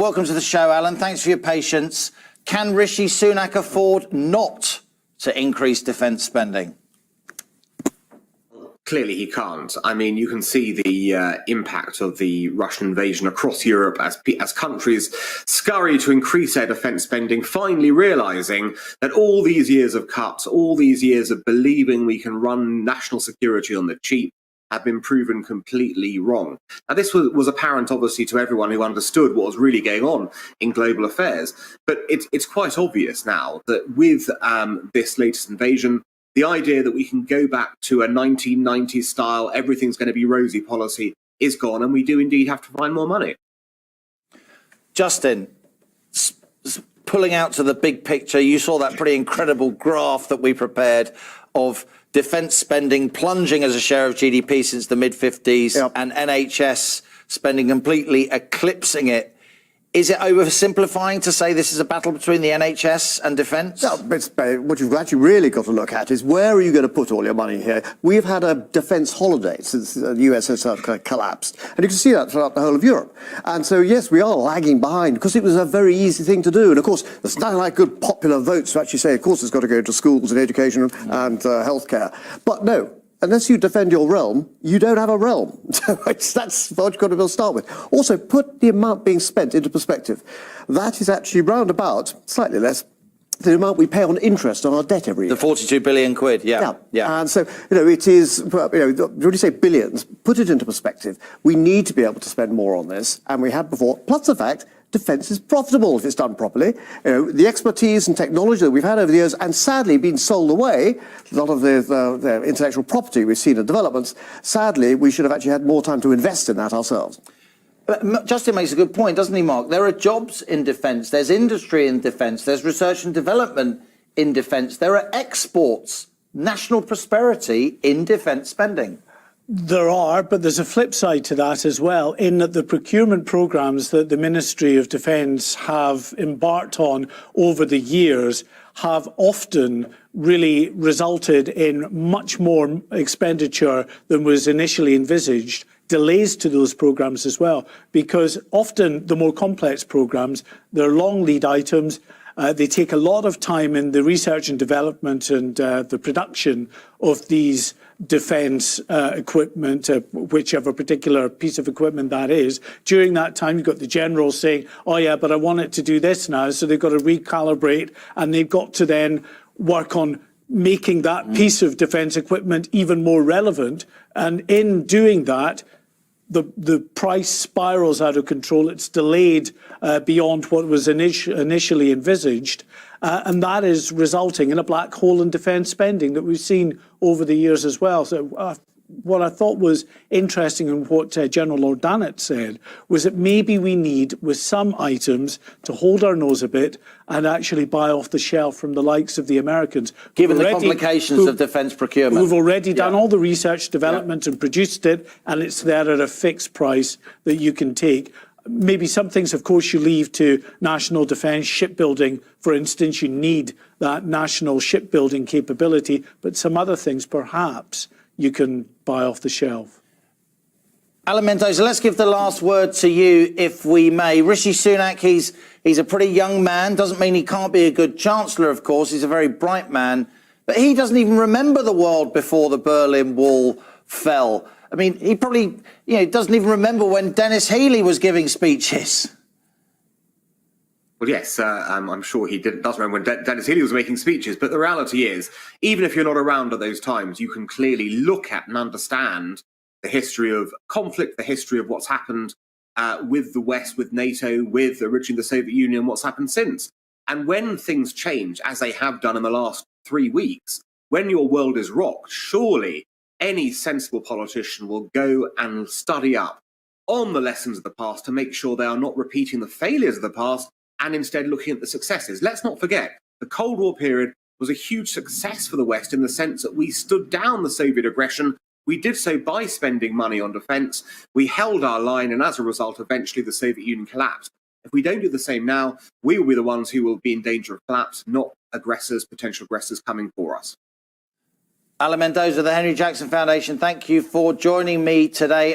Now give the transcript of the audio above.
Welcome to the show, Alan. Thanks for your patience. Can Rishi Sunak afford not to increase defence spending? Clearly he can't. I mean, you can see the impact of the Russian invasion across Europe as countries scurry to increase their defence spending, finally realising that all these years of cuts, all these years of believing we can run national security on the cheap, have been proven completely wrong. Now, this was apparent, obviously, to everyone who understood what was really going on in global affairs. But it's quite obvious now that with this latest invasion, the idea that we can go back to a 1990s style, everything's going to be rosy policy is gone, and we do indeed have to find more money. Justin, pulling out to the big picture, you saw that pretty incredible graph that we prepared of defence spending plunging as a share of GDP since the mid-50s, yep, and NHS spending completely eclipsing it. Is it oversimplifying to say this is a battle between the NHS and defence? No, what you've actually really got to look at is where are you going to put all your money here? We've had a defence holiday since the USSR collapsed, and you can see that throughout the whole of Europe. And so, yes, we are lagging behind because it was a very easy thing to do. And, of course, there's nothing like good popular votes to actually say, of course, it's got to go to schools and education and healthcare. But no. Unless you defend your realm, you don't have a realm. So that's what you've got to start with. Also, put the amount being spent into perspective. That is actually round about, slightly less, the amount we pay on interest on our debt every year. The 42 billion quid, yeah. And so, it is, when you say billions, put it into perspective. We need to be able to spend more on this, and we have before. Plus the fact, defence is profitable if it's done properly. The expertise and technology that we've had over the years, and sadly been sold away, a lot of the intellectual property we've seen in developments, sadly, we should have actually had more time to invest in that ourselves. But Justin makes a good point, doesn't he, Mark? There are jobs in defence, there's industry in defence, there's research and development in defence, there are exports, national prosperity in defence spending. There are, but there's a flip side to that as well, in that the procurement programmes that the Ministry of Defence have embarked on over the years have often really resulted in much more expenditure than was initially envisaged, delays to those programmes as well, because often the more complex programmes, they're long lead items. They take a lot of time in the research and development and the production of these defence equipment, whichever particular piece of equipment that is. During that time, you've got the generals saying, oh yeah, but I want it to do this now. So they've got to recalibrate, and they've got to then work on making that piece of defence equipment even more relevant. And in doing that, the price spirals out of control. It's delayed beyond what was initially envisaged. And that is resulting in a black hole in defence spending that we've seen over the years as well. So what I thought was interesting in what General Lord Dannatt said was that maybe we need, with some items, to hold our nose a bit and actually buy off the shelf from the likes of the Americans. Given the complications of defence procurement. Who've already done all the research, development and produced it, and it's there at a fixed price that you can take. Maybe some things, of course, you leave to national defence, shipbuilding, for instance. You need that national shipbuilding capability, but some other things, perhaps, you can buy off the shelf. Alan Mendoza, let's give the last word to you, if we may. Rishi Sunak, he's a pretty young man. Doesn't mean he can't be a good chancellor, of course. He's a very bright man. But he doesn't even remember the world before the Berlin Wall fell. I mean, he probably, doesn't even remember when Dennis Healey was giving speeches. Well, yes, I'm sure he does remember when Dennis Healey was making speeches. But the reality is, even if you're not around at those times, you can clearly look at and understand the history of conflict, the history of what's happened with the West, with NATO, with originally the Soviet Union, what's happened since. And when things change, as they have done in the last 3 weeks, when your world is rocked, surely any sensible politician will go and study up on the lessons of the past to make sure they are not repeating the failures of the past and instead looking at the successes. Let's not forget, the Cold War period was a huge success for the West in the sense that we stood down the Soviet aggression. We did so by spending money on defence. We held our line, and as a result, eventually the Soviet Union collapsed. If we don't do the same now, we will be the ones who will be in danger of collapse, not aggressors, potential aggressors coming for us. Alan Mendoza, the Henry Jackson Foundation, thank you for joining me today.